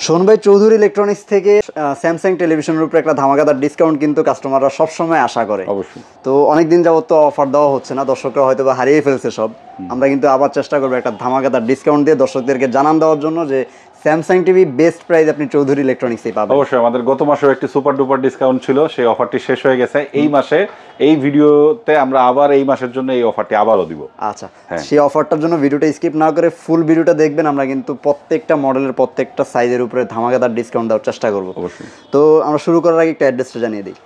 শোন ভাই, চৌধুরী ইলেকট্রনিক্স থেকে স্যামসাং টেলিভিশনের উপরে একটা ধামাকাদার ডিসকাউন্ট কিন্তু কাস্টমাররা সবসময় আশা করে। অবশ্যই। তো অনেকদিন যাবত তো অফার দেওয়া হচ্ছে না, দর্শকরা হয়তো বা হারিয়ে ফেলছে সব। আমরা কিন্তু আবার চেষ্টা করবো একটা ধামাকাদার ডিসকাউন্ট দিয়ে দর্শকদেরকে জানান দেওয়ার জন্য যে স্যামসাং টিভি বেস্ট প্রাইস আপনি চৌধুরী ইলেকট্রনিক্সে পাবেন। অবশ্যই, আমাদের গত মাসেও একটি সুপার ডুপার ডিসকাউন্ট ছিল, সেই অফারটি শেষ হয়ে গেছে। এই মাসে এই ভিডিওতে আমরা আবার এই মাসের জন্য এই অফারটি আবারও দিব। আচ্ছা, সেই অফারটার জন্য ভিডিওটা স্কিপ না করে ফুল ভিডিওটা দেখবেন। আমরা কিন্তু প্রত্যেকটা মডেলের প্রত্যেকটা সাইজের উপরে ধামাকাদার ডিসকাউন্ট দেওয়ার চেষ্টা করবো। অবশ্যই। তো আমরা শুরু করার আগে একটা অ্যাড্রেসটা জানিয়ে দিই।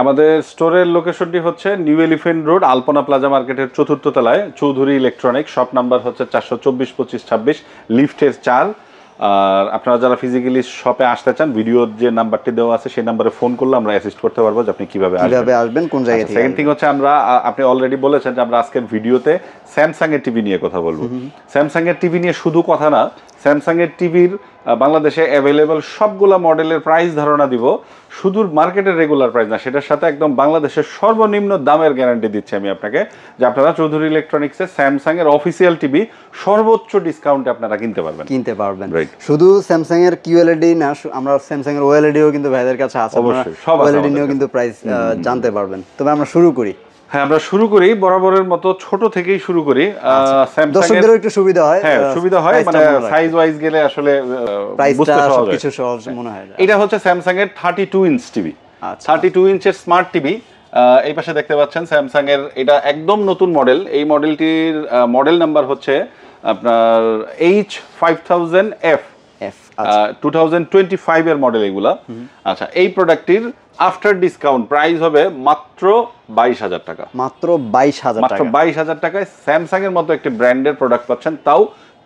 আমাদের স্টোরের লোকেশনটি হচ্ছে নিউ এলিফেন্ট রোড, আলপনা প্লাজা মার্কেটের 4th তলায় চৌধুরী ইলেকট্রনিক্স। শপ নাম্বার হচ্ছে 424-25-26, লিফটের 4। আর আপনারা যারা ফিজিক্যালি শপে আসতে চান, ভিডিওর যে নাম্বারটি দেওয়া আছে সেই নাম্বারে ফোন করলে আমরা অ্যাসিস্ট করতে পারবো যে আপনি কিভাবে আসবেন, কোন জায়গা থেকে। সেকেন্ড থিং হচ্ছে, আপনি অলরেডি বলেছেন যে আমরা আজকের ভিডিওতে স্যামসাং এর টিভি নিয়ে কথা বলবো। স্যামসাং এর টিভি নিয়ে শুধু কথা না, স্যামসাং এর টিভির বাংলাদেশে অ্যাভেলেবল সবগুলা মডেলের প্রাইস ধারণা দিব। শুধু মার্কেটের রেগুলার প্রাইস না, সেটার সাথে একদম বাংলাদেশের সর্বনিম্ন দামের গ্যারান্টি দিচ্ছি আমি আপনাকে, যে আপনারা চৌধুরী ইলেকট্রনিক্সে স্যামসাং এর অফিসিয়াল টিভি সর্বোচ্চ ডিসকাউন্টে আপনারা কিনতে পারবেন। শুধু স্যামসাং এর কিউএলইডি না, আমরা স্যামসাং এর ওএলইডিও কিন্তু ভাইদের কাছে আছে। অবশ্যই, সব ওএলইডি নিয়েও কিন্তু প্রাইস জানতে পারবেন। তবে আমরা শুরু করি। হ্যাঁ, আমরা শুরু করি বরাবরের মতো ছোট থেকেই শুরু করি। দর্শকদেরও একটু সুবিধা হয়। হ্যাঁ, সুবিধা হয়, মানে সাইজ ওয়াইজ গেলে আসলে বুঝতে সহজ মনে হয়। এটা হচ্ছে স্যামসাং এর 32 ইঞ্চ টিভি। 32 ইঞ্চের স্মার্ট টিভি। এই পাশে দেখতে পাচ্ছেন স্যামসাং এর এটা একদম নতুন মডেল। এই মডেলটির মডেল নাম্বার হচ্ছে আপনার H5000F, 2025 এর মডেল এগুলা। আচ্ছা, এই প্রোডাক্টটির আফটার ডিসকাউন্ট প্রাইস হবে মাত্র 22,000 টাকা। মাত্র 22,000 টাকায় স্যামসাং এর মতো একটি ব্র্যান্ডের প্রোডাক্ট পাচ্ছেন, তাও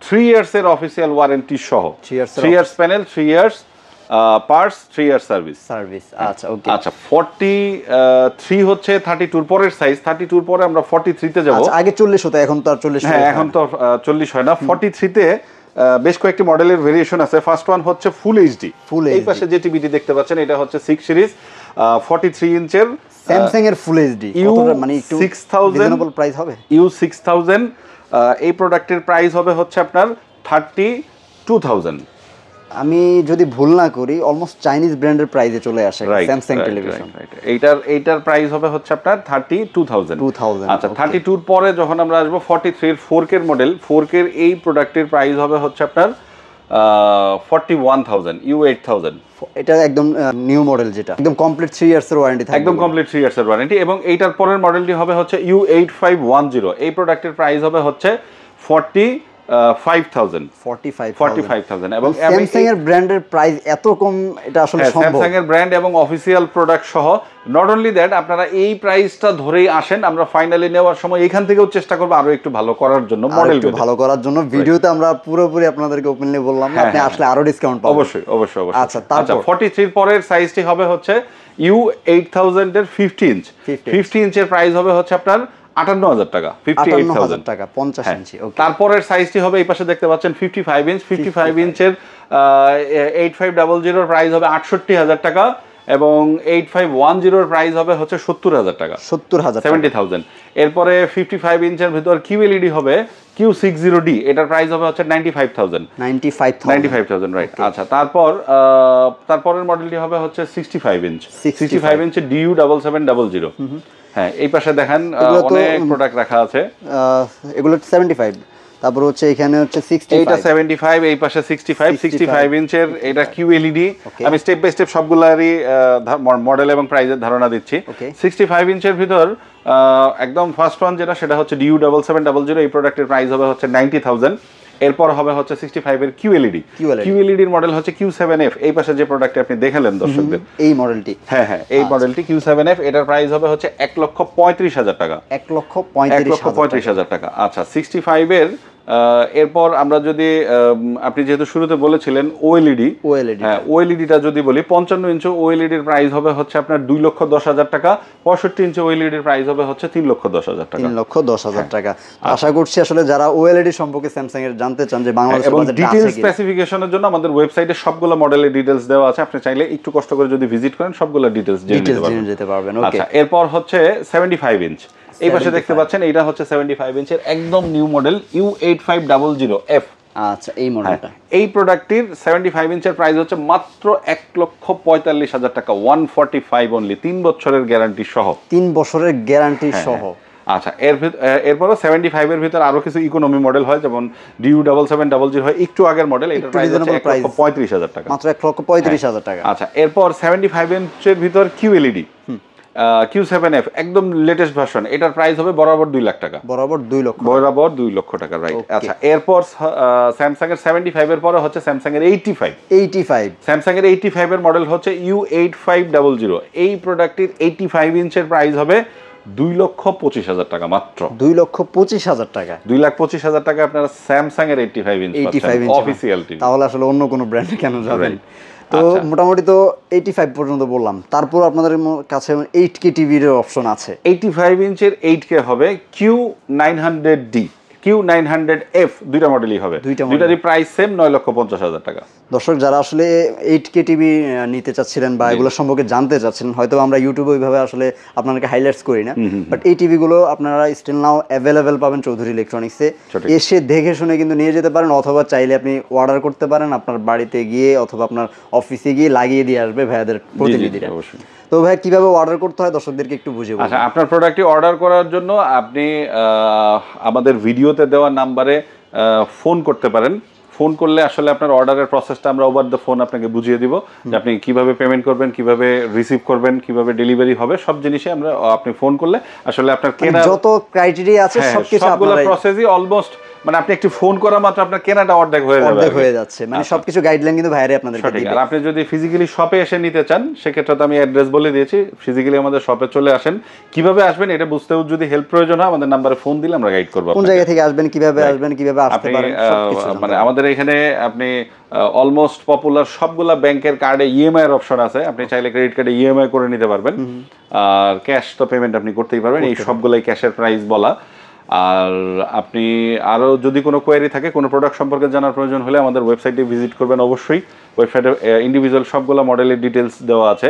3 ইয়ার্স এর অফিসিয়াল ওয়ারেন্টি সহ। 3 years panel, 3 years parts, 3 years service. আচ্ছা, ওকে। আচ্ছা, 43 হচ্ছে 32 এর পরের সাইজ। 32 এর পরে আমরা 43 তে যাব। আচ্ছা, আগে 40 হতো, এখন তো আর 40। হ্যাঁ, এখন তো 40 হয় না। 43 তে বেশ কয়েকটি মডেলের ভেরিয়েশন আছে। ফার্স্ট ওয়ান হচ্ছে ফুল এইচডি। এই পাশে যে টিভিটি দেখতে পাচ্ছেন এটা হচ্ছে 6 সিরিজ 43 ইঞ্চের স্যামসাং এর ফুল এইচডি। কতটা মানে একটু রিজনেবল প্রাইস হবে? U6000 এই প্রোডাক্টের প্রাইস হবে হচ্ছে আপনার 32,000। আমি যদি ভুল না করি অলমোস্ট চাইনিজ ব্র্যান্ডের প্রাইসে চলে আসে স্যামসাং টেলিভিশন। এইটার প্রাইস হবে হচ্ছে আপনার 32,000। আচ্ছা, 32 এর পরে যখন আমরা আসবো 43 এর 4K এর মডেল, 4K এর এই প্রোডাক্টের প্রাইস হবে হচ্ছে আপনার 41,000, U8000। এটা একদম নিউ মডেল, যেটা একদম কমপ্লিট 3 ইয়ার্স এর ওয়ারেন্টি থাকবে। একদম কমপ্লিট 3 ইয়ার্স এর ওয়ারেন্টি। এবং এইটার পরের মডেলটি হবে হচ্ছে U8510। এই প্রোডাক্টের প্রাইস হবে হচ্ছে 45,000 এবং স্যামসাং এর ব্র্যান্ডের প্রাইস এত কম, এটা আসলে সম্ভব? স্যামসাং এর ব্র্যান্ড এবং অফিসিয়াল প্রোডাক্ট সহ। নট অনলি দ্যাট, আপনারা এই প্রাইসটা ধরেই আসেন, আমরা ফাইনালি নেওয়ার সময় এখান থেকেও চেষ্টা করব আরো একটু ভালো করার জন্য, মডেল একটু ভালো করার জন্য। ভিডিওতে আমরা পুরোপুরি আপনাদেরকে ওপেনলি বললাম, আপনি আসলে আরো ডিসকাউন্ট পাবেন। অবশ্যই। আচ্ছা, তারপর 43 এর পরের সাইজটি হবে হচ্ছে U8000 এর 50 ইঞ্চ। 50 ইঞ্চের প্রাইস হবে হচ্ছে আপনার 58,000 টাকা, 58,000 টাকা, 50 ইঞ্চি। ওকে। তারপরের সাইজটি হবে, এই পাশে দেখতে পাচ্ছেন 55 ইঞ্চ। 55 ইঞ্চের 8500 এর প্রাইস হবে 68,000 টাকা এবং 8510 এর প্রাইস হবে হচ্ছে 70,000 টাকা, 70,000। এরপরে 55 ইঞ্চের ভিতর কিউএলইডি হবে Q60D, এটার প্রাইস হবে হচ্ছে 95,000, রাইট। আচ্ছা, তারপরের মডেলটি হবে হচ্ছে 65 ইঞ্চ। 65 ইঞ্চের DU7700। হ্যাঁ, এই পাশে দেখেন অনেক প্রোডাক্ট রাখা আছে। এগুলো 75, তারপর হচ্ছে এখানে হচ্ছে 65, এইটা 75, এই পাশে 65 ইঞ্চের এটা কিউএলইডি। আমি স্টেপ বাই স্টেপ সবগুলারই মডেল এবং প্রাইসের ধারণা দিচ্ছি। 65 ইঞ্চের ভিতর একদম ফার্স্ট ওয়ান যেটা, সেটা হচ্ছে DU7700। এই প্রোডাক্টের প্রাইস হবে হচ্ছে 90,000। এরপর হবে হচ্ছে 65 এর কিউএলইডির মডেল হচ্ছে Q7F। এই পাশে যে প্রোডাক্টটি আপনি দেখালেন দর্শকদের, এই মডেলটি, হ্যাঁ, এই মডেলটি Q7F, এটার প্রাইস হবে হচ্ছে 1,35,000 টাকা, 1,35,000 টাকা। আচ্ছা, 65 এর এরপর আমরা যদি আপনি যেহেতু শুরুতে বলেছিলেন ওএলইডি, হ্যাঁ, ওএলইডিটা যদি বলি, 55 ইঞ্চি ওএলইডির প্রাইস হবে হচ্ছে আপনার 2,10,000 টাকা। 65 ইঞ্চি ওএলইডির প্রাইস হবে হচ্ছে 3,10,000 টাকা, 3,10,000 টাকা। আশা করছি আসলে যারা ওএলইডি সম্পর্কে স্যামসাং এর জানতে চান যে বাংলাদেশে এবং ডিটেইলস স্পেসিফিকেশনের জন্য আমাদের ওয়েবসাইটে সবগুলো মডেলের ডিটেইলস দেওয়া আছে। আপনি চাইলে একটু কষ্ট করে যদি ভিজিট করেন সবগুলো ডিটেইলস জেনে যেতে পারবেন। আচ্ছা, এরপর হচ্ছে 75 ইঞ্চ। এই পাশে দেখতে পাচ্ছেন, এইটা হচ্ছে 75 ইঞ্চের একদম নিউ মডেল U8500F। আচ্ছা, এই মডেলটা এই প্রোডাক্টটির 75 ইঞ্চের প্রাইস হচ্ছে মাত্র 1,45,000 টাকা, 145 অনলি, 3 বছরের গ্যারান্টি সহ। 3 বছরের গ্যারান্টি সহ। আচ্ছা, এরপরও 75 এর ভিতরে আরো কিছু ইকোনমি মডেল হয়, যেমন DU7700 হয়, একটু আগের মডেল, এটার প্রাইস হচ্ছে 1,35,000 টাকা, মাত্র 1,35,000 টাকা। আচ্ছা, এরপর 75 ইঞ্চের ভিতর QLED Q7F একদম লেটেস্ট ভার্সন, এটার প্রাইস হবে বরাবর 2 লাখ টাকা, বরাবর 2 লক্ষ, বরাবর 2 লক্ষ টাকা, রাইট। আচ্ছা, এরপর স্যামসাং এর 75 এর পরে হচ্ছে স্যামসাং এর 85। স্যামসাং এর 85 এর মডেল হচ্ছে U8500। এই প্রোডাক্টটির 85 ইঞ্চের প্রাইস হবে 2,25,000 টাকা, মাত্র 2,25,000 টাকা। 2,25,000 টাকা আপনারা স্যামসাং এর 85 ইঞ্চ অফিসিয়াল টিভি। তাহলে আসলে অন্য কোনো ব্র্যান্ডে কেন যাবেন? তো মোটামুটি তো 85 পর্যন্ত বললাম, তারপর আপনাদের কাছে 8K টিভির অপশন আছে। 85 ইঞ্চের 8K হবে, Q900D Q900F, দুইটা মডেলই হবে, দুইটারই প্রাইস সেম, 9,50,000 টাকা। দর্শক যারা আসলে 8K টিভি নিতে চাচ্ছিলেন বা এগুলো সম্পর্কে জানতে চাচ্ছেন, হয়তো আমরা ইউটিউবে ওইভাবে আসলে আপনাদেরকে হাইলাইটস করি না, বাট এই টিভিগুলো আপনারা স্টিল নাও অ্যাভেলেবেল পাবেন চৌধুরী ইলেকট্রনিক্সে। এসে দেখে শুনে কিন্তু নিয়ে যেতে পারেন, অথবা চাইলে আপনি অর্ডার করতে পারেন আপনার বাড়িতে গিয়ে অথবা আপনার অফিসে গিয়ে লাগিয়ে দিয়ে আসবে ভাইয়াদের প্রতিনিধিরা। তো ভাই কিভাবে অর্ডার করতে হয় দর্শকদেরকে একটু বুঝিয়ে বলুন। আচ্ছা, আপনার প্রোডাক্টটি অর্ডার করার জন্য আপনি আমাদের ভিডিওতে দেওয়া নাম্বারে ফোন করতে পারেন। ফোন করলে আসলে আপনার অর্ডারের প্রসেসটা আমরা ওভার দ্য ফোন আপনাকে বুঝিয়ে দিব, যে আপনি কিভাবে পেমেন্ট করবেন, কিভাবে রিসিভ করবেন, কিভাবে ডেলিভারি হবে, সব জিনিসই আমরা, আপনি ফোন করলে আসলে আপনার কেনা যত ক্রাইটেরিয়া আছে সবকিছু সবগুলো প্রসেসই অলমোস্ট, মানে আপনি একটু ফোন করা মাত্র আপনার কেনাটা অর্ধেক হয়ে যাচ্ছে, মানে সবকিছু গাইডলাইন কিন্তু ভাইরে আপনাদেরকে দিবে। আর আপনি যদি ফিজিক্যালি শপে এসে নিতে চান, সেক্ষেত্রে তো আমি অ্যাড্রেস বলে দিয়েছি, ফিজিক্যালি আমাদের শপে চলে আসেন। কিভাবে আসবেন এটা বুঝতেও যদি হেল্প প্রয়োজন হয়, আমাদের নাম্বারে ফোন দিলে আমরা গাইড করব, কোন জায়গা থেকে আসবেন, কিভাবে আসবেন, কিভাবে আসতে পারেন, সবকিছু। মানে আমাদের এখানে আপনি অলমোস্ট পপুলার সবগুলা ব্যাংকের কার্ডে ইএমআই এর অপশন আছে, আপনি চাইলে ক্রেডিট কার্ডে ইএমআই করে নিতে পারবেন, আর ক্যাশ তো পেমেন্ট আপনি করতেই পারবেন, এই সবগুলাই ক্যাশের প্রাইস বলা। আর আপনি আরও যদি কোনো কোয়েরি থাকে, কোনো প্রোডাক্ট সম্পর্কে জানার প্রয়োজন হলে আমাদের ওয়েবসাইটে ভিজিট করবেন অবশ্যই। ওয়েবসাইটে ইন্ডিভিজুয়াল সবগুলো মডেলের ডিটেলস দেওয়া আছে,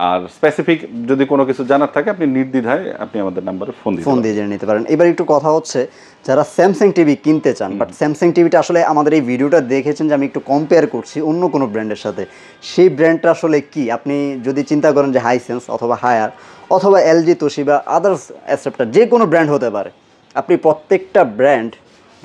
আর স্পেসিফিক যদি কোনো কিছু জানার থাকে আপনি নির্দ্বিধায় আপনি আমাদের নাম্বারে ফোন দিয়ে জেনে নিতে পারেন। এবার একটু কথা হচ্ছে, যারা স্যামসাং টিভি কিনতে চান, বাট স্যামসাং টিভিটা আসলে আমাদের এই ভিডিওটা দেখেছেন যে আমি একটু কম্পেয়ার করছি অন্য কোনো ব্র্যান্ডের সাথে, সেই ব্র্যান্ডটা আসলে কি, আপনি যদি চিন্তা করেন যে হাইসেন্স অথবা হায়ার অথবা এলজি, তোশিবা, আদার্স অ্যাসেপ্টার, যে কোনো ব্র্যান্ড হতে পারে, আপনি প্রত্যেকটা ব্র্যান্ড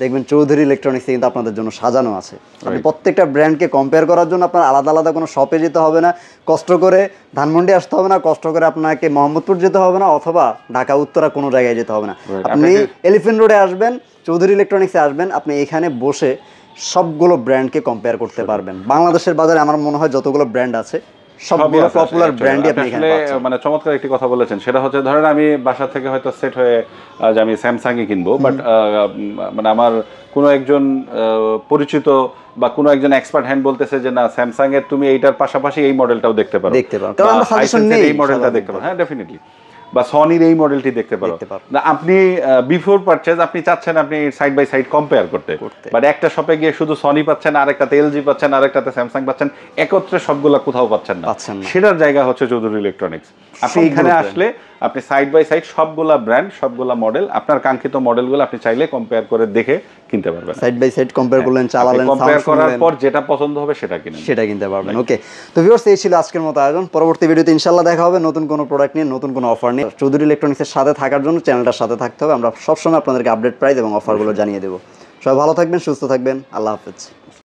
দেখবেন চৌধুরী ইলেকট্রনিক্সে কিন্তু আপনাদের জন্য সাজানো আছে। আপনি প্রত্যেকটা ব্র্যান্ডকে কম্পেয়ার করার জন্য আপনার আলাদা আলাদা কোনো শপে যেতে হবে না, কষ্ট করে ধানমন্ডি আসতে হবে না, কষ্ট করে আপনাকে মোহাম্মদপুর যেতে হবে না, অথবা ঢাকা উত্তরা কোনো জায়গায় যেতে হবে না। আপনি এলিফ্যান্ট রোডে আসবেন, চৌধুরী ইলেকট্রনিক্সে আসবেন, আপনি এখানে বসে সবগুলো ব্র্যান্ডকে কম্পেয়ার করতে পারবেন। বাংলাদেশের বাজারে আমার মনে হয় যতগুলো ব্র্যান্ড আছে সবগুলো পপুলার ব্র্যান্ডই আপনি এখানে পাচ্ছেন। মানে চমৎকার একটি কথা বলেছেন, সেটা হচ্ছে ধরেন আমি বাসা থেকে হয়তো সেট হয়ে যে আমি স্যামসাংই কিনবো, বাট মানে আমার কোনো একজন পরিচিত বা কোনো একজন এক্সপার্ট হ্যান্ড বলতেছে যে না, স্যামসাং এর তুমি এইটার পাশাপাশি এই মডেলটাও দেখতে পারো, কারণ আমরা সাজেশন নেই, এই মডেলটা দেখতে পারো, হ্যাঁ ডেফিনেটলি, বা সনির এই মডেলটি দেখতে পারো। আপনি বিফোর পারচেজ আপনি চাচ্ছেন আপনি সাইড বাই সাইড কম্পেয়ার করতে, বাট একটা শপে গিয়ে শুধু সনি পাচ্ছেন, আরেকটাতে এলজি পাচ্ছেন, আরেকটাতে স্যামসাং পাচ্ছেন, একত্রে সবগুলা কোথাও পাচ্ছেন না। সেটার জায়গা হচ্ছে চৌধুরী ইলেকট্রনিক্স। আপনি এখানে আসলে আপনি সাইড বাই সাইড সবগুলা ব্র্যান্ড, সবগুলা মডেল, আপনার কাঙ্ক্ষিত মডেলগুলো আপনি চাইলে কম্পেয়ার করে দেখে কিনতে পারবেন। সাইড বাই সাইড কম্পেয়ার করলেন, চালালেন, কম্পেয়ার করার পর যেটা পছন্দ হবে সেটা কিনতে পারবেন। ওকে, তো ভিউয়ার্স এই ছিল আজকের মতো আয়োজন। পরবর্তী ভিডিওতে ইনশাআল্লাহ দেখা হবে নতুন কোনো প্রোডাক্ট নিয়ে, নতুন কোনো অফার নিয়ে। চৌধুরী ইলেকট্রনিক্সের সাথে থাকার জন্য চ্যানেলটার সাথে থাকতে হবে। আমরা সবসময় আপনাদেরকে আপডেট প্রাইস এবং অফারগুলো জানিয়ে দেবো। সবাই ভালো থাকবেন, সুস্থ থাকবেন, আল্লাহ হাফেজ।